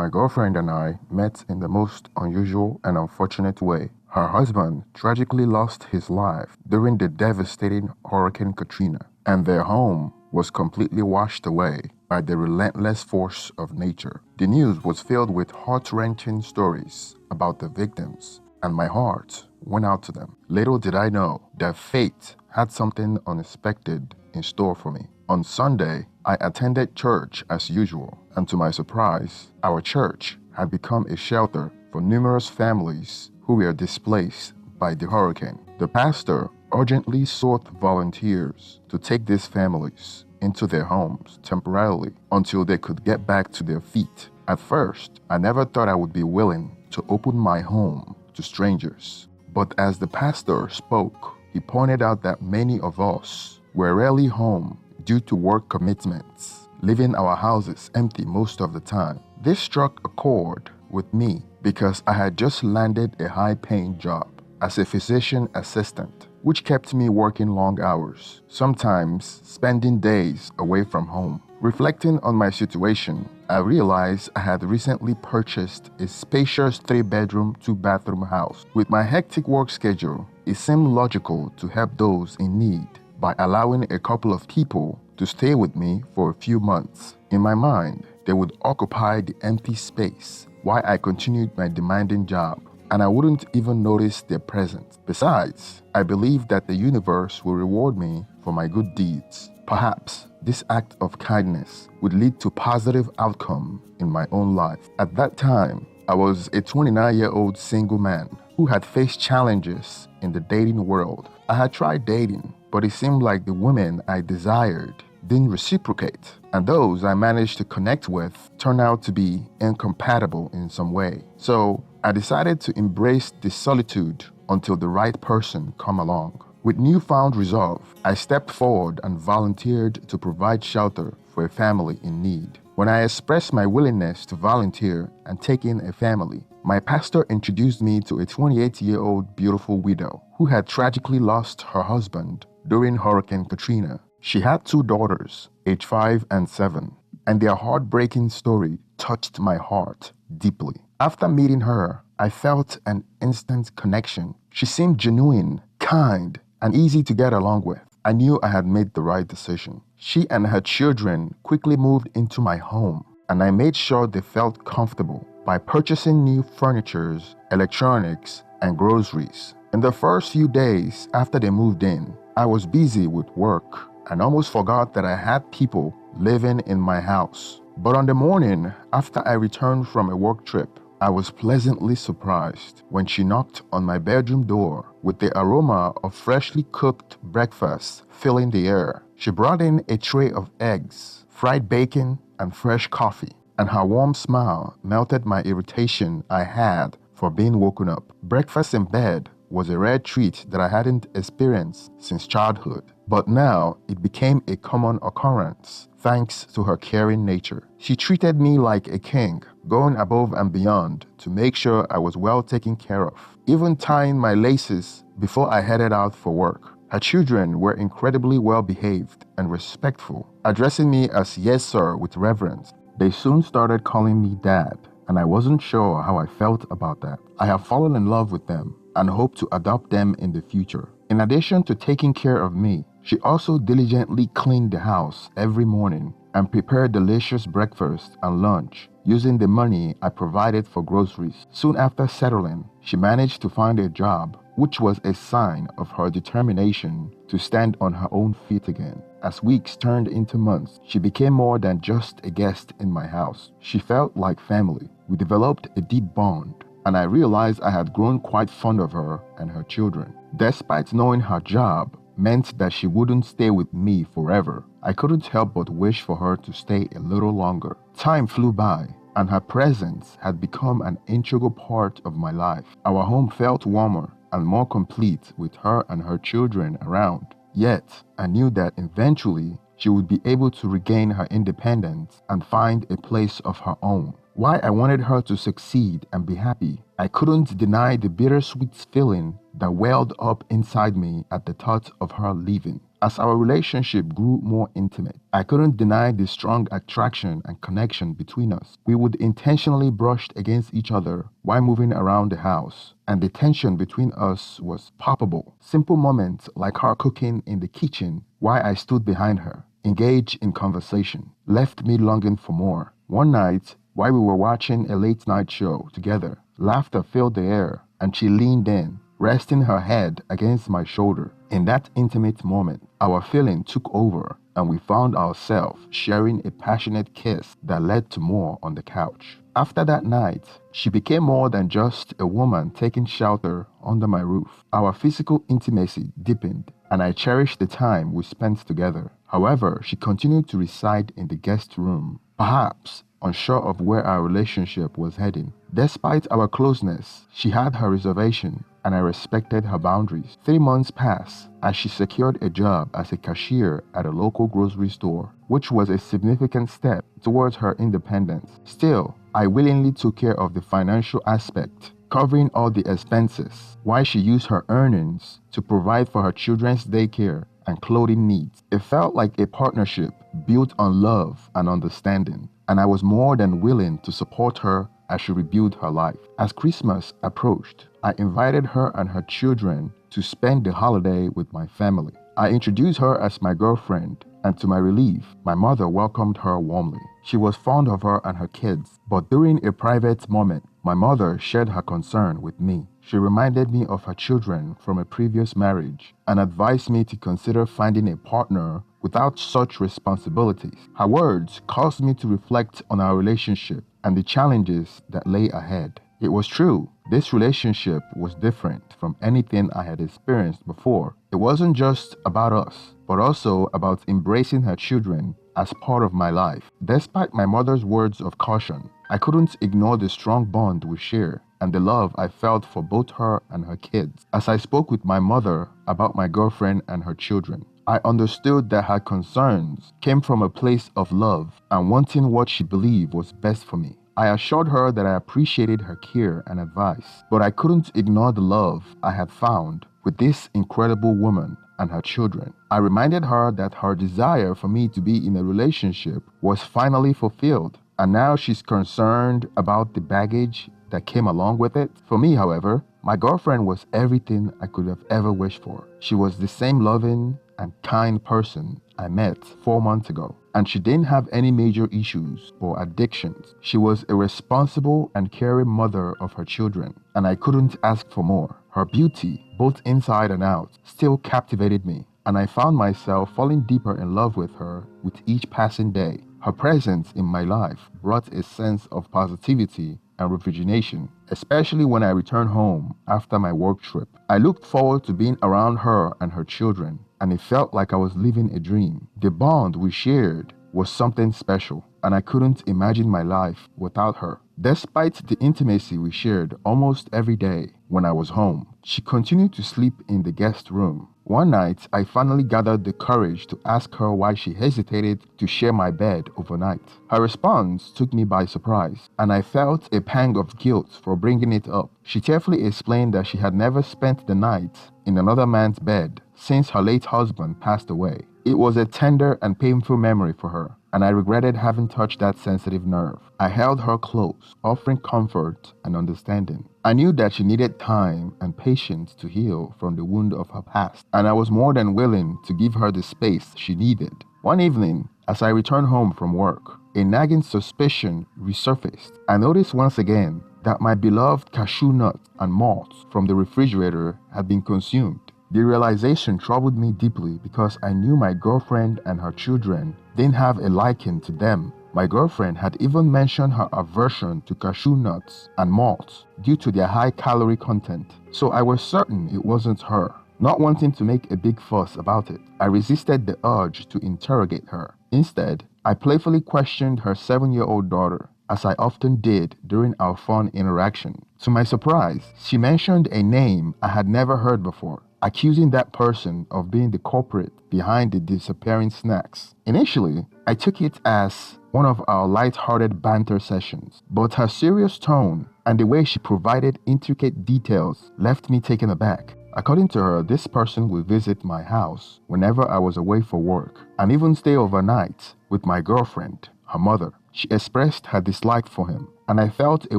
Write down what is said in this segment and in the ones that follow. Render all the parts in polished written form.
My girlfriend and I met in the most unusual and unfortunate way. Her husband tragically lost his life during the devastating Hurricane Katrina, and their home was completely washed away by the relentless force of nature. The news was filled with heart-wrenching stories about the victims, and my heart went out to them. Little did I know that fate had something unexpected in store for me. On Sunday, I attended church as usual, and to my surprise, our church had become a shelter for numerous families who were displaced by the hurricane. The pastor urgently sought volunteers to take these families into their homes temporarily until they could get back to their feet. At first, I never thought I would be willing to open my home to strangers. But as the pastor spoke, he pointed out that many of us were rarely home due to work commitments, leaving our houses empty most of the time. This struck a chord with me because I had just landed a high-paying job as a physician assistant, which kept me working long hours, sometimes spending days away from home. Reflecting on my situation, I realized I had recently purchased a spacious 3-bedroom, 2-bathroom house. With my hectic work schedule, it seemed logical to help those in need by allowing a couple of people to stay with me for a few months. In my mind, they would occupy the empty space while I continued my demanding job, and I wouldn't even notice their presence. Besides, I believed that the universe will reward me for my good deeds. Perhaps this act of kindness would lead to positive outcome in my own life. At that time, I was a 29-year-old single man who had faced challenges in the dating world. I had tried dating, but it seemed like the women I desired didn't reciprocate, and those I managed to connect with turned out to be incompatible in some way. So I decided to embrace the solitude until the right person come along. With newfound resolve, I stepped forward and volunteered to provide shelter for a family in need. When I expressed my willingness to volunteer and take in a family, my pastor introduced me to a 28-year-old beautiful widow who had tragically lost her husband during Hurricane Katrina. She had 2 daughters, aged 5 and 7, and their heartbreaking story touched my heart deeply. After meeting her, I felt an instant connection. She seemed genuine, kind, and easy to get along with. I knew I had made the right decision. She and her children quickly moved into my home, and I made sure they felt comfortable by purchasing new furniture, electronics, and groceries. In the first few days after they moved in, I was busy with work and almost forgot that I had people living in my house. But on the morning after I returned from a work trip, I was pleasantly surprised when she knocked on my bedroom door with the aroma of freshly cooked breakfast filling the air. She brought in a tray of eggs, fried bacon, and fresh coffee, and her warm smile melted my irritation I had for being woken up. Breakfast in bed was a rare treat that I hadn't experienced since childhood, but now it became a common occurrence thanks to her caring nature. She treated me like a king, going above and beyond to make sure I was well taken care of, even tying my laces before I headed out for work. Her children were incredibly well behaved and respectful, addressing me as yes sir with reverence. They soon started calling me dad, and I wasn't sure how I felt about that. I have fallen in love with them and hope to adopt them in the future. In addition to taking care of me, she also diligently cleaned the house every morning and prepared delicious breakfast and lunch using the money I provided for groceries. Soon after settling, she managed to find a job, which was a sign of her determination to stand on her own feet again. As weeks turned into months, she became more than just a guest in my house. She felt like family. We developed a deep bond, and I realized I had grown quite fond of her and her children. Despite knowing her job meant that she wouldn't stay with me forever, I couldn't help but wish for her to stay a little longer. Time flew by, and her presence had become an integral part of my life. Our home felt warmer and more complete with her and her children around. Yet, I knew that eventually she would be able to regain her independence and find a place of her own. While I wanted her to succeed and be happy, I couldn't deny the bittersweet feeling that welled up inside me at the thought of her leaving. As our relationship grew more intimate, I couldn't deny the strong attraction and connection between us. We would intentionally brush against each other while moving around the house, and the tension between us was palpable. Simple moments like her cooking in the kitchen while I stood behind her, engaged in conversation, left me longing for more. One night, while we were watching a late night show together, laughter filled the air, and she leaned in, resting her head against my shoulder. In that intimate moment, our feeling took over, and we found ourselves sharing a passionate kiss that led to more on the couch. After that night, she became more than just a woman taking shelter under my roof. Our physical intimacy deepened, and I cherished the time we spent together. However, she continued to reside in the guest room, perhaps unsure of where our relationship was heading. Despite our closeness, she had her reservation, and I respected her boundaries. 3 months passed as she secured a job as a cashier at a local grocery store, which was a significant step towards her independence. Still, I willingly took care of the financial aspect, covering all the expenses, while she used her earnings to provide for her children's daycare and clothing needs. It felt like a partnership built on love and understanding, and I was more than willing to support her as she rebuilt her life. As Christmas approached, I invited her and her children to spend the holiday with my family. I introduced her as my girlfriend, and to my relief, my mother welcomed her warmly. She was fond of her and her kids, but during a private moment, my mother shared her concern with me. She reminded me of her children from a previous marriage and advised me to consider finding a partner without such responsibilities. Her words caused me to reflect on our relationship and the challenges that lay ahead. It was true, this relationship was different from anything I had experienced before. It wasn't just about us, but also about embracing her children as part of my life. Despite my mother's words of caution, I couldn't ignore the strong bond we share and the love I felt for both her and her kids. As I spoke with my mother about my girlfriend and her children, I understood that her concerns came from a place of love and wanting what she believed was best for me. I assured her that I appreciated her care and advice, but I couldn't ignore the love I had found with this incredible woman and her children. I reminded her that her desire for me to be in a relationship was finally fulfilled, and now she's concerned about the baggage that came along with it. For me, however, my girlfriend was everything I could have ever wished for. She was the same loving and kind person I met 4 months ago, and she didn't have any major issues or addictions. She was a responsible and caring mother of her children, and I couldn't ask for more. Her beauty, both inside and out, still captivated me, and I found myself falling deeper in love with her with each passing day. Her presence in my life brought a sense of positivity and rejuvenation, especially when I returned home after my work trip. I looked forward to being around her and her children, and it felt like I was living a dream. The bond we shared was something special, and I couldn't imagine my life without her. Despite the intimacy we shared almost every day when I was home, she continued to sleep in the guest room. One night, I finally gathered the courage to ask her why she hesitated to share my bed overnight. Her response took me by surprise, and I felt a pang of guilt for bringing it up. She tearfully explained that she had never spent the night in another man's bed since her late husband passed away. It was a tender and painful memory for her, and I regretted having touched that sensitive nerve. I held her close, offering comfort and understanding. I knew that she needed time and patience to heal from the wound of her past, and I was more than willing to give her the space she needed. One evening, as I returned home from work, a nagging suspicion resurfaced. I noticed once again that my beloved cashew nuts and malts from the refrigerator had been consumed. The realization troubled me deeply because I knew my girlfriend and her children didn't have a liking to them. My girlfriend had even mentioned her aversion to cashew nuts and malts due to their high calorie content, so I was certain it wasn't her. Not wanting to make a big fuss about it, I resisted the urge to interrogate her. Instead, I playfully questioned her 7-year-old daughter, as I often did during our fun interaction. To my surprise, she mentioned a name I had never heard before, accusing that person of being the culprit behind the disappearing snacks. Initially, I took it as one of our light-hearted banter sessions, but her serious tone and the way she provided intricate details left me taken aback. According to her, this person would visit my house whenever I was away for work and even stay overnight with my girlfriend, her mother. She expressed her dislike for him, and I felt a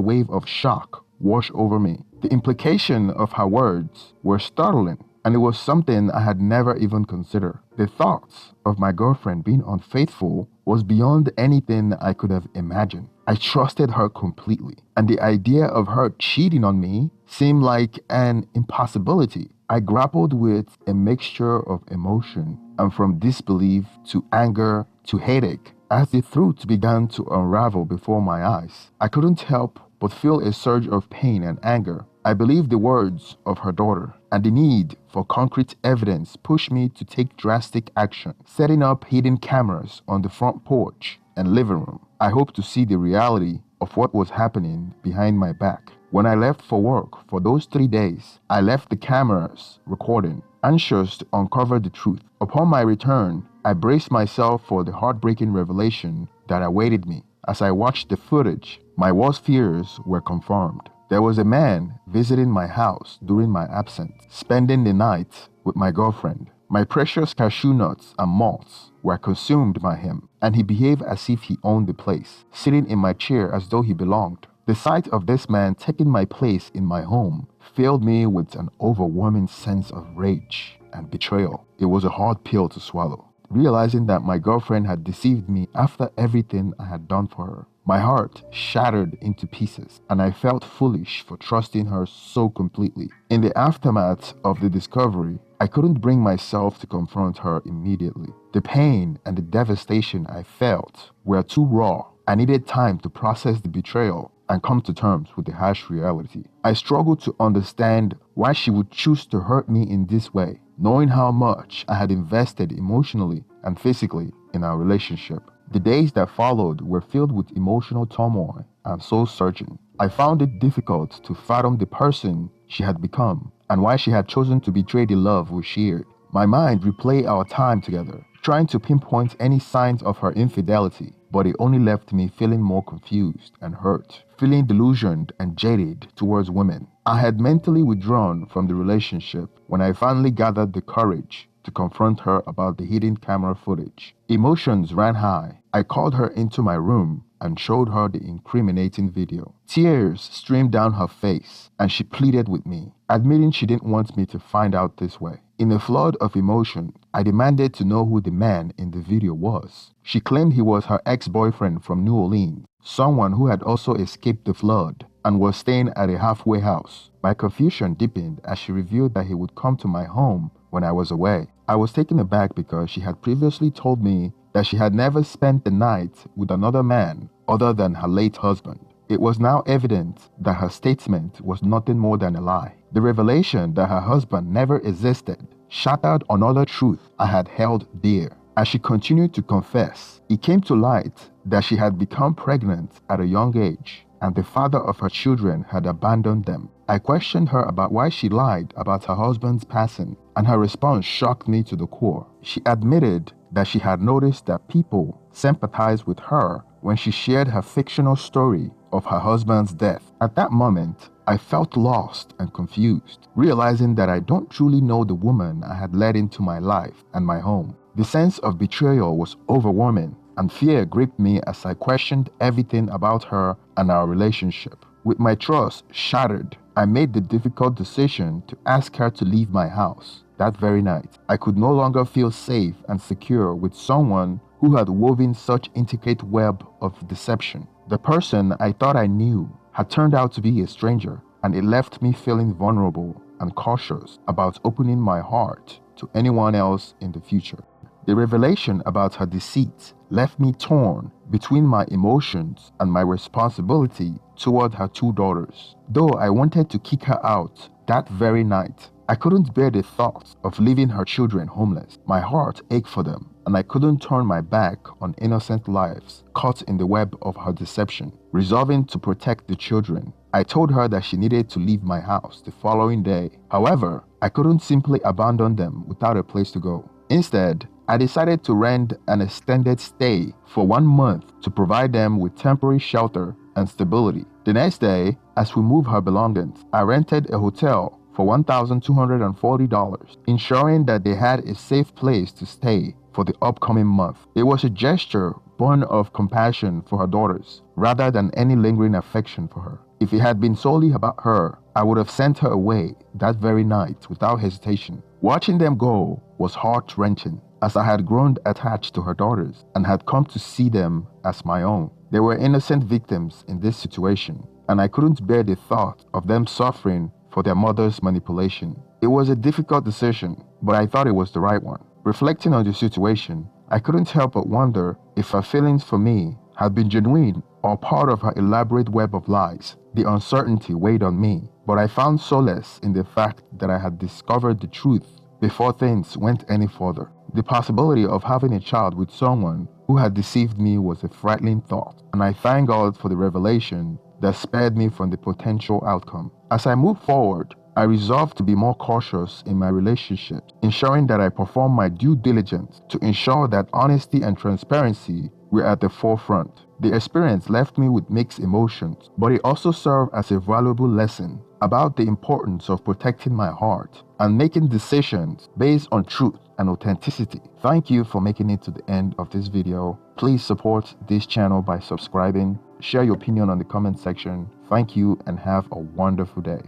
wave of shock wash over me. The implication of her words were startling, and it was something I had never even considered. The thoughts of my girlfriend being unfaithful was beyond anything I could have imagined. I trusted her completely, and the idea of her cheating on me seemed like an impossibility. I grappled with a mixture of emotion, and from disbelief to anger to headache, as the truth began to unravel before my eyes. I couldn't help but feel a surge of pain and anger. I believed the words of her daughter, and the need for concrete evidence pushed me to take drastic action, setting up hidden cameras on the front porch and living room. I hoped to see the reality of what was happening behind my back. When I left for work for those 3 days, I left the cameras recording, anxious to uncover the truth. Upon my return, I braced myself for the heartbreaking revelation that awaited me. As I watched the footage, my worst fears were confirmed. There was a man visiting my house during my absence, spending the night with my girlfriend. My precious cashew nuts and malts were consumed by him, and he behaved as if he owned the place, sitting in my chair as though he belonged. The sight of this man taking my place in my home filled me with an overwhelming sense of rage and betrayal. It was a hard pill to swallow, realizing that my girlfriend had deceived me after everything I had done for her. My heart shattered into pieces, and I felt foolish for trusting her so completely. In the aftermath of the discovery, I couldn't bring myself to confront her immediately. The pain and the devastation I felt were too raw. I needed time to process the betrayal and come to terms with the harsh reality. I struggled to understand why she would choose to hurt me in this way, knowing how much I had invested emotionally and physically in our relationship. The days that followed were filled with emotional turmoil and soul-searching. I found it difficult to fathom the person she had become and why she had chosen to betray the love we shared. My mind replayed our time together, trying to pinpoint any signs of her infidelity, but it only left me feeling more confused and hurt, feeling delusioned and jaded towards women. I had mentally withdrawn from the relationship when I finally gathered the courage to confront her about the hidden camera footage. Emotions ran high. I called her into my room and showed her the incriminating video. Tears streamed down her face, and she pleaded with me, admitting she didn't want me to find out this way. In a flood of emotion, I demanded to know who the man in the video was. She claimed he was her ex-boyfriend from New Orleans, someone who had also escaped the flood and was staying at a halfway house. My confusion deepened as she revealed that he would come to my home when I was away. I was taken aback because she had previously told me that she had never spent the night with another man other than her late husband. It was now evident that her statement was nothing more than a lie. The revelation that her husband never existed shattered another truth I had held dear. As she continued to confess, it came to light that she had become pregnant at a young age, and the father of her children had abandoned them. I questioned her about why she lied about her husband's passing, and her response shocked me to the core. She admitted that she had noticed that people sympathized with her when she shared her fictional story of her husband's death. At that moment, I felt lost and confused, realizing that I don't truly know the woman I had led into my life and my home. The sense of betrayal was overwhelming, and fear gripped me as I questioned everything about her and our relationship. With my trust shattered, I made the difficult decision to ask her to leave my house. That very night, I could no longer feel safe and secure with someone who had woven such intricate web of deception. The person I thought I knew had turned out to be a stranger, and it left me feeling vulnerable and cautious about opening my heart to anyone else in the future. The revelation about her deceit left me torn between my emotions and my responsibility toward her 2 daughters. Though I wanted to kick her out that very night, I couldn't bear the thought of leaving her children homeless. My heart ached for them, and I couldn't turn my back on innocent lives caught in the web of her deception. Resolving to protect the children, I told her that she needed to leave my house the following day. However, I couldn't simply abandon them without a place to go. Instead, I decided to rent an extended stay for 1 month to provide them with temporary shelter and stability. The next day, as we moved her belongings, I rented a hotel for $1,240, ensuring that they had a safe place to stay for the upcoming month. It was a gesture born of compassion for her daughters, rather than any lingering affection for her. If it had been solely about her, I would have sent her away that very night without hesitation. Watching them go was heart-wrenching, as I had grown attached to her daughters and had come to see them as my own. They were innocent victims in this situation, and I couldn't bear the thought of them suffering for their mother's manipulation. It was a difficult decision, but I thought it was the right one. Reflecting on the situation, I couldn't help but wonder if her feelings for me had been genuine or part of her elaborate web of lies. The uncertainty weighed on me, but I found solace in the fact that I had discovered the truth before things went any further. The possibility of having a child with someone who had deceived me was a frightening thought, and I thank God for the revelation that spared me from the potential outcome. As I moved forward, I resolved to be more cautious in my relationships, ensuring that I perform my due diligence to ensure that honesty and transparency were at the forefront. The experience left me with mixed emotions, but it also served as a valuable lesson about the importance of protecting my heart and making decisions based on truth and authenticity. Thank you for making it to the end of this video. Please support this channel by subscribing. Share your opinion on the comment section. Thank you and have a wonderful day.